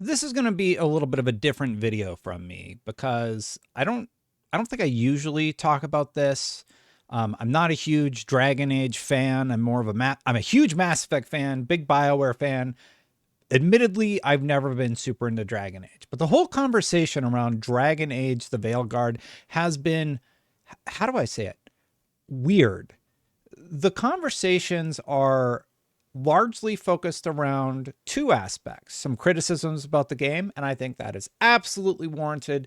This is going to be a little bit of a different video from me because I don't think I usually talk about this. I'm not a huge Dragon Age fan. I'm more of I'm a huge Mass Effect fan, big BioWare fan. Admittedly, I've never been super into Dragon Age, but the whole conversation around Dragon Age, the Veilguard, has been, how do I say it? Weird. The conversations are largely focused around two aspects: some criticisms about the game, and I think that is absolutely warranted.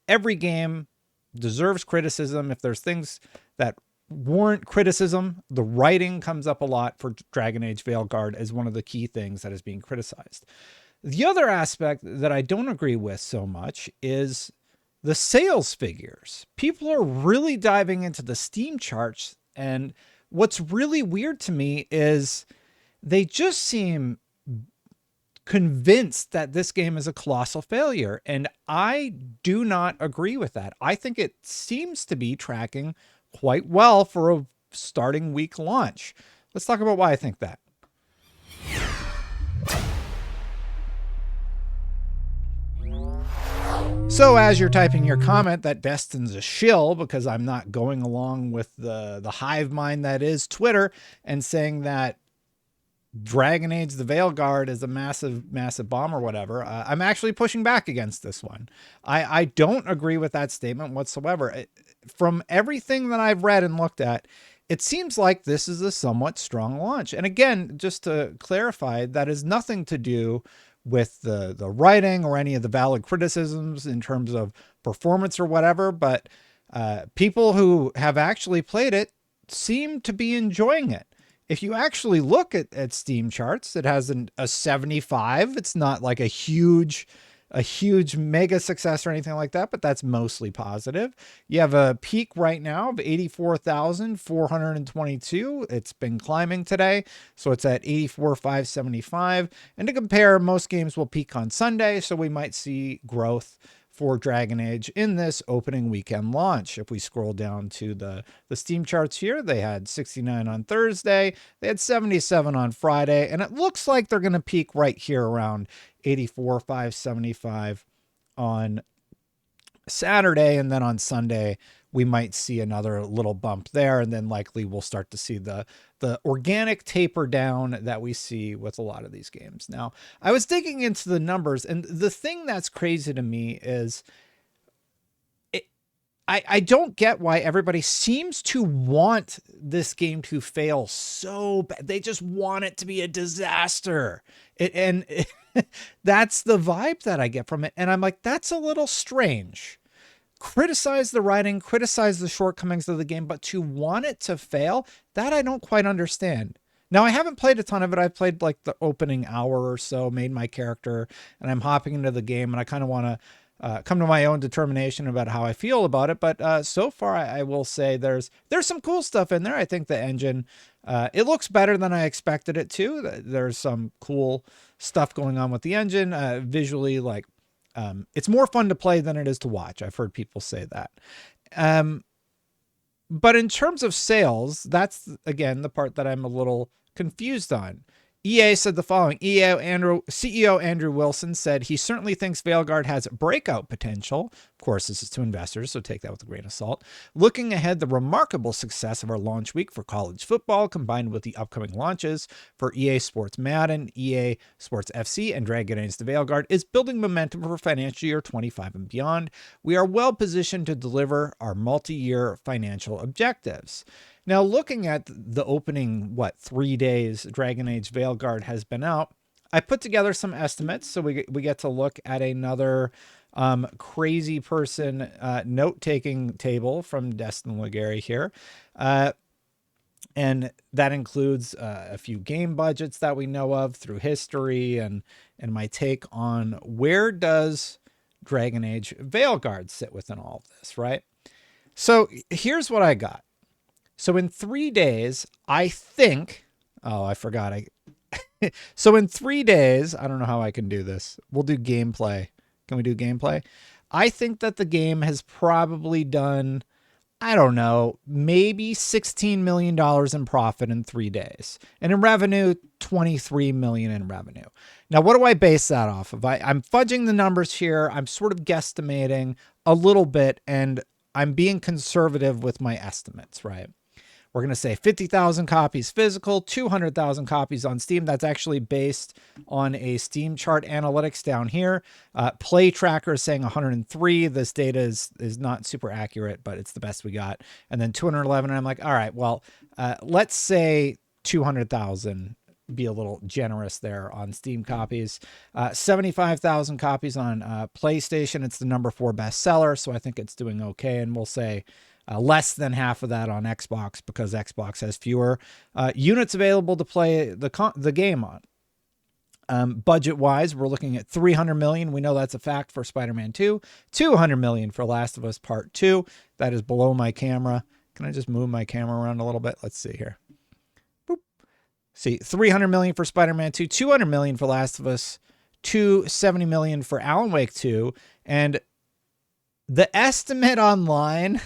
Every game deserves criticism. If there's things that warrant criticism, the writing comes up a lot for Dragon Age Veilguard as one of the key things that is being criticized. The other aspect that I don't agree with so much is the sales figures. People are really diving into the Steam charts, and what's really weird to me is they just seem convinced that this game is a colossal failure. And I do not agree with that. I think it seems to be tracking quite well for a starting week launch. Let's talk about why I think that. So as you're typing your comment that Destin's a shill because I'm not going along with the hive mind that is Twitter and saying that Dragon Age the Veilguard is a massive bomb or whatever, I'm actually pushing back against this one. I don't agree with that statement whatsoever. From everything that I've read and looked at, it seems like this is a somewhat strong launch. And again, just to clarify, that has nothing to do with the writing or any of the valid criticisms in terms of performance or whatever, but people who have actually played it seem to be enjoying it. If you actually look at Steam charts, it has a 75. It's not like a huge mega success or anything like that, but that's mostly positive. You have a peak right now of 84,422. It's been climbing today, so it's at 84,575. And to compare, most games will peak on Sunday, so we might see growth for Dragon Age in this opening weekend launch. If we scroll down to the Steam charts here, they had 69 on Thursday, they had 77 on Friday, and it looks like they're going to peak right here around 84,575 on Saturday, and then on Sunday we might see another little bump there, and then likely we'll start to see the organic taper down that we see with a lot of these games. Now, I was digging into the numbers, and the thing that's crazy to me is I don't get why everybody seems to want this game to fail so bad. They just want it to be a disaster. That's the vibe that I get from it. And I'm like, that's a little strange. Criticize the writing, criticize the shortcomings of the game, but to want it to fail, that I don't quite understand. Now, I haven't played a ton of it. I've played like the opening hour or so, made my character, and I'm hopping into the game, and I kind of want to come to my own determination about how I feel about it. But so far, I will say there's some cool stuff in there. I think the engine, it looks better than I expected it to. There's some cool stuff going on with the engine. Visually, like, it's more fun to play than it is to watch. I've heard people say that. But in terms of sales, that's, again, the part that I'm a little confused on. EA said the following. CEO Andrew Wilson said he certainly thinks Veilguard has breakout potential. Of course, this is to investors, so take that with a grain of salt. Looking ahead, the remarkable success of our launch week for college football, combined with the upcoming launches for EA Sports Madden, EA Sports FC, and Dragon Age the Veilguard, is building momentum for financial year 25 and beyond. We are well positioned to deliver our multi-year financial objectives. Now, looking at the opening, 3 days Dragon Age Veilguard has been out, I put together some estimates, so we get to look at another crazy person note-taking table from Destin Legary here. And that includes a few game budgets that we know of through history and my take on where does Dragon Age Veilguard sit within all of this, right? So here's what I got. So in 3 days, I think, I forgot. So in 3 days, I don't know how I can do this. We'll do gameplay. Can we do gameplay? I think that the game has probably done I don't know, maybe $16 million in profit in 3 days. And in revenue, $23 million in revenue. Now, what do I base that off of? I'm fudging the numbers here. I'm sort of guesstimating a little bit, and I'm being conservative with my estimates, right? We're going to say 50,000 copies physical, 200,000 copies on Steam. That's actually based on a Steam chart analytics down here. Play Tracker is saying 103. This data is not super accurate, but it's the best we got. And then 211. And I'm like, all right, well, let's say 200,000. Be a little generous there on Steam copies. 75,000 copies on PlayStation. It's the number 4 bestseller, so I think it's doing okay. And we'll say less than half of that on Xbox because Xbox has fewer units available to play the game on. Budget-wise, we're looking at $300 million. We know that's a fact for Spider-Man 2. $200 million for Last of Us Part 2. That is below my camera. Can I just move my camera around a little bit? Let's see here. Boop. See, $300 million for Spider-Man 2, $200 million for Last of Us 2, $70 million for Alan Wake 2, and the estimate online,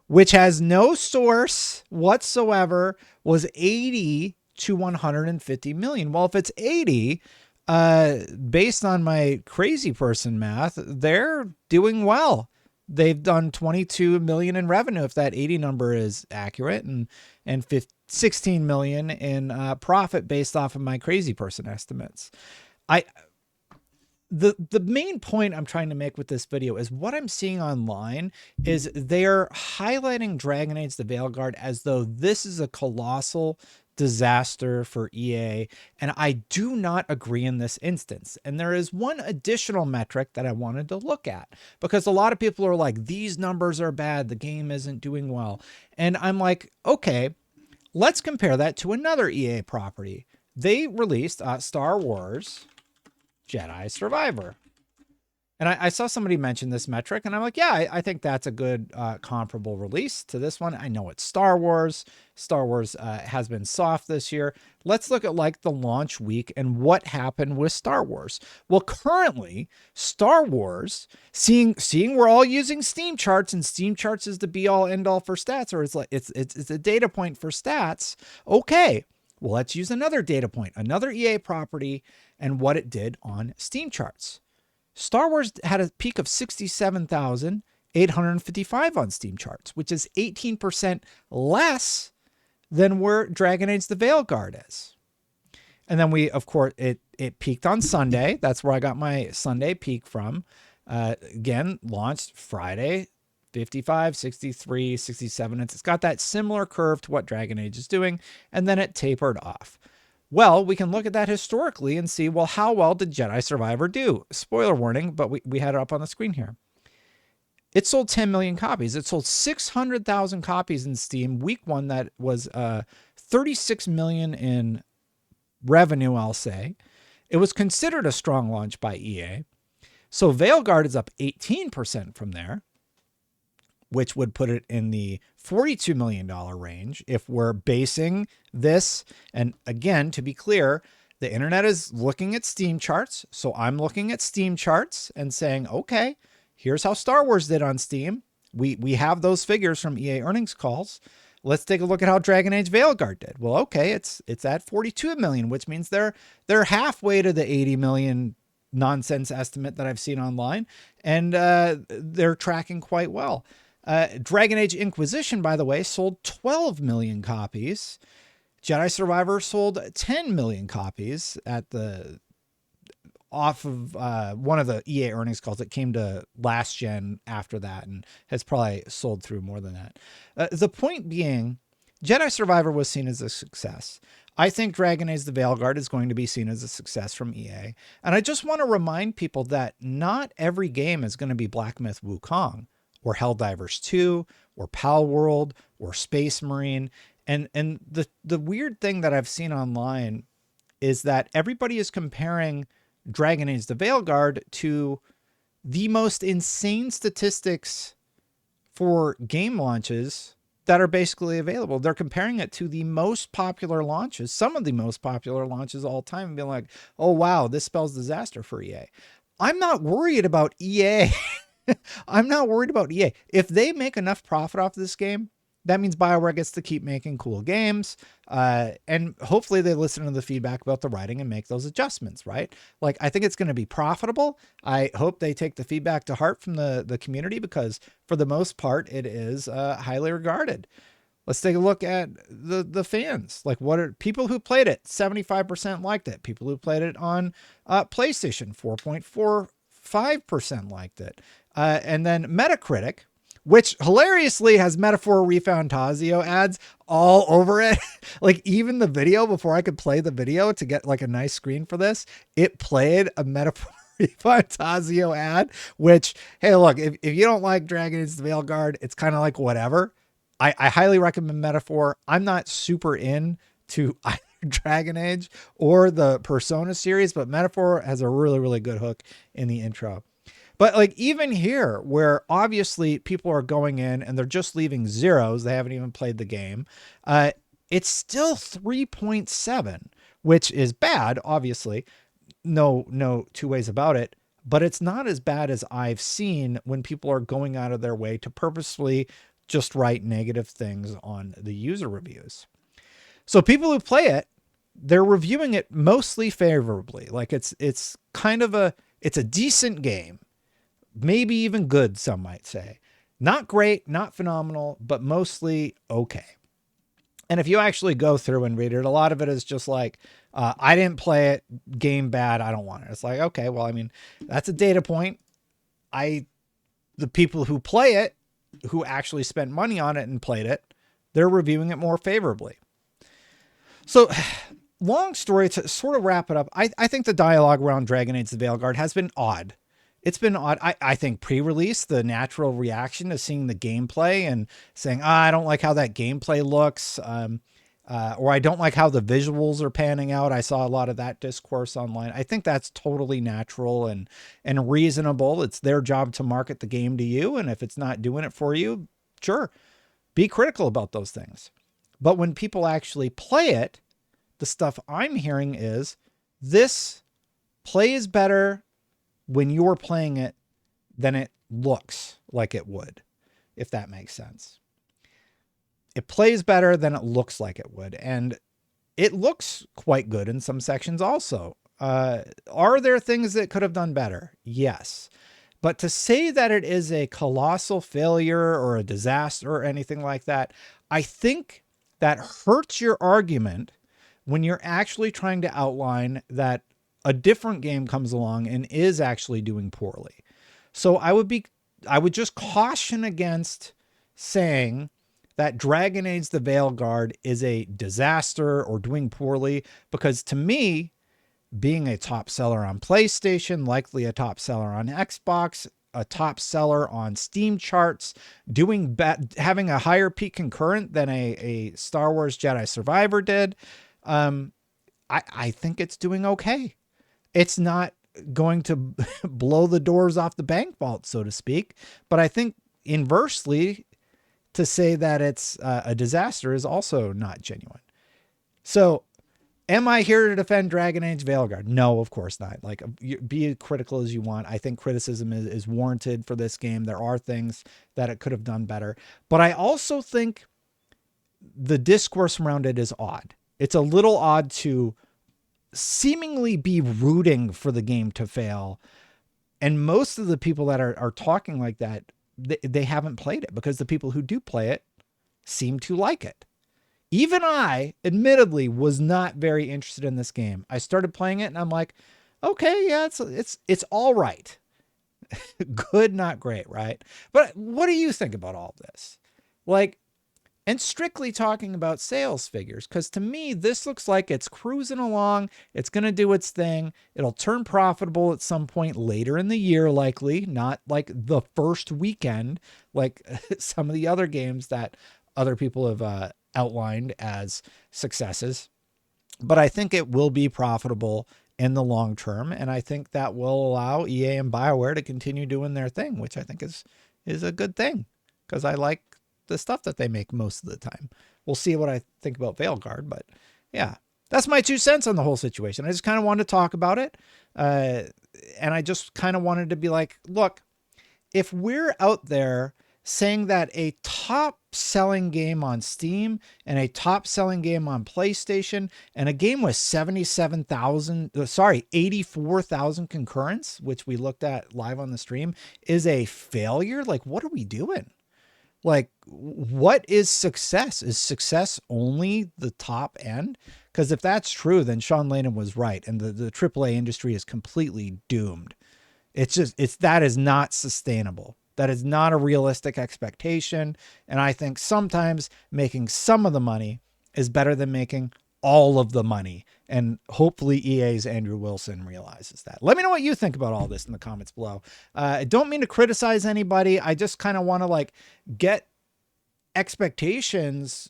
which has no source whatsoever, was 80 to 150 million. Well, if it's 80, based on my crazy person math, they're doing well. They've done 22 million in revenue, if that 80 number is accurate, and 16 million in profit based off of my crazy person estimates. The main point I'm trying to make with this video is what I'm seeing online is they're highlighting Dragon Age the Veilguard as though this is a colossal disaster for EA, and I do not agree in this instance. And there is one additional metric that I wanted to look at, because a lot of people are like, these numbers are bad, the game isn't doing well. And I'm like, okay, let's compare that to another EA property. They released Star Wars Jedi Survivor. And I saw somebody mention this metric, and I'm like, yeah, I think that's a good comparable release to this one. I know it's Star Wars. Star Wars has been soft this year. Let's look at like the launch week and what happened with Star Wars. Well, currently, Star Wars, seeing we're all using Steam charts, and Steam charts is the be all end all for stats, or it's like it's a data point for stats. Okay, well, let's use another data point, another EA property, and what it did on Steam charts. Star Wars had a peak of 67,855 on Steam charts, which is 18% less than where Dragon Age the Veilguard is. And then of course, it peaked on Sunday. That's where I got my Sunday peak from. Again, launched Friday, 55, 63, 67. It's got that similar curve to what Dragon Age is doing, and then it tapered off. Well, we can look at that historically and see, well, how well did Jedi Survivor do? Spoiler warning, but we had it up on the screen here. It sold 10 million copies. It sold 600,000 copies in Steam. Week one, that was 36 million in revenue, I'll say. It was considered a strong launch by EA. So Veilguard is up 18% from there, which would put it in the $42 million range if we're basing this. And again, to be clear, the internet is looking at Steam charts. So I'm looking at Steam charts and saying, okay, here's how Star Wars did on Steam. We have those figures from EA earnings calls. Let's take a look at how Dragon Age Veilguard did. Well, okay, it's at 42 million, which means they're halfway to the 80 million nonsense estimate that I've seen online. And they're tracking quite well. Dragon Age Inquisition, by the way, sold 12 million copies. Jedi Survivor sold 10 million copies off of one of the EA earnings calls that came to last gen after that, and has probably sold through more than that. The point being, Jedi Survivor was seen as a success. I think Dragon Age the Veilguard is going to be seen as a success from EA. And I just want to remind people that not every game is going to be Black Myth Wukong, or Helldivers 2, or Pal World, or Space Marine. And the weird thing that I've seen online is that everybody is comparing Dragon Age the Veilguard to the most insane statistics for game launches that are basically available. They're comparing it to the most popular launches, some of the most popular launches of all time, and being like, oh, wow, this spells disaster for EA. I'm not worried about EA I'm not worried about EA. If they make enough profit off this game, that means BioWare gets to keep making cool games. And hopefully they listen to the feedback about the writing and make those adjustments, right? Like, I think it's going to be profitable. I hope they take the feedback to heart from the community, because for the most part, it is highly regarded. Let's take a look at the fans. Like, what are people who played it? 75% liked it. People who played it on PlayStation, 4.45% liked it. And then Metacritic, which hilariously has Metaphor Refantasio ads all over it. Like, even the video, before I could play the video to get like a nice screen for this, it played a Metaphor Refantasio ad, which, hey, look, if you don't like Dragon Age Veilguard, it's kind of like whatever. I highly recommend Metaphor. I'm not super in to either Dragon Age or the Persona series, but Metaphor has a really, really good hook in the intro. But like, even here, where obviously people are going in and they're just leaving zeros, they haven't even played the game, it's still 3.7, which is bad, obviously. No two ways about it. But it's not as bad as I've seen when people are going out of their way to purposefully just write negative things on the user reviews. So people who play it, they're reviewing it mostly favorably. Like, it's kind of it's a decent game. Maybe even good, some might say. Not great, not phenomenal, but mostly okay. And if you actually go through and read it, a lot of it is just like, I didn't play it, game bad, I don't want it. It's like, okay, well, I mean, that's a data point. The people who play it, who actually spent money on it and played it, they're reviewing it more favorably. So, long story, to sort of wrap it up, I think the dialogue around Dragon Age the Veilguard has been odd. It's been odd. I think pre-release, the natural reaction to seeing the gameplay and saying, I don't like how that gameplay looks, or I don't like how the visuals are panning out. I saw a lot of that discourse online. I think that's totally natural and reasonable. It's their job to market the game to you. And if it's not doing it for you, sure, be critical about those things. But when people actually play it, the stuff I'm hearing is this plays better when you're playing it than it looks like it would, if that makes sense. It plays better than it looks like it would. And it looks quite good in some sections also. Are there things that could have done better? Yes. But to say that it is a colossal failure or a disaster or anything like that, I think that hurts your argument when you're actually trying to outline that a different game comes along and is actually doing poorly. So I would just caution against saying that Dragon Age the Veilguard is a disaster or doing poorly, because to me, being a top seller on PlayStation, likely a top seller on Xbox, a top seller on Steam charts, having a higher peak concurrent than a Star Wars Jedi Survivor did, I think it's doing okay. It's not going to blow the doors off the bank vault, so to speak. But I think inversely, to say that it's a disaster is also not genuine. So am I here to defend Dragon Age Veilguard? No, of course not. Like, be critical as you want. I think criticism is warranted for this game. There are things that it could have done better. But I also think the discourse around it is odd. It's a little odd to seemingly be rooting for the game to fail. And most of the people that are talking like that, they haven't played it, because the people who do play it seem to like it. Even I, admittedly, was not very interested in this game. I started playing it and I'm like, okay, yeah, it's all right. Good, not great, right? But what do you think about all this? Like, and strictly talking about sales figures, because to me, this looks like it's cruising along. It's going to do its thing. It'll turn profitable at some point later in the year, likely, not like the first weekend, like some of the other games that other people have outlined as successes. But I think it will be profitable in the long term. And I think that will allow EA and BioWare to continue doing their thing, which I think is a good thing, because I like the stuff that they make most of the time. We'll see what I think about Veilguard, but yeah, that's my 2 cents on the whole situation. I just kind of wanted to talk about it. And I just kind of wanted to be like, look, if we're out there saying that a top selling game on Steam and a top selling game on PlayStation and a game with 84,000 concurrents, which we looked at live on the stream, is a failure, like, what are we doing? Like, what is success? Is success only the top end? Because if that's true, then Sean Layden was right. And the AAA industry is completely doomed. That is not sustainable. That is not a realistic expectation. And I think sometimes making some of the money is better than making all of the money. And hopefully EA's Andrew Wilson realizes that. Let me know what you think about all this in the comments below. I don't mean to criticize anybody. I just kind of want to like get expectations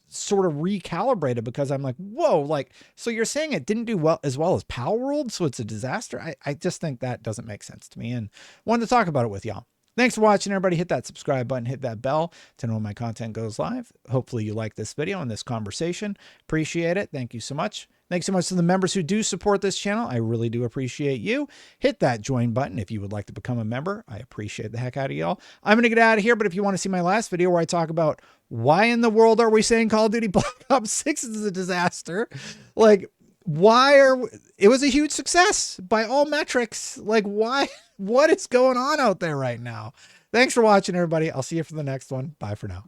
sort of recalibrated, because I'm like, whoa, like, so you're saying it didn't do well as Power World, so it's a disaster? I just think that doesn't make sense to me, and wanted to talk about it with y'all. Thanks for watching, everybody. Hit that subscribe button, hit that bell to know when my content goes live. Hopefully you like this video and this conversation. Appreciate it. Thank you so much. Thanks so much to the members who do support this channel. I really do appreciate you. Hit that join button if you would like to become a member. I appreciate the heck out of y'all. I'm going to get out of here, but if you want to see my last video where I talk about why in the world are we saying Call of Duty Black Ops 6 is a disaster? Like, it was a huge success by all metrics. Like, why? What is going on out there right now? Thanks for watching, everybody. I'll see you for the next one. Bye for now.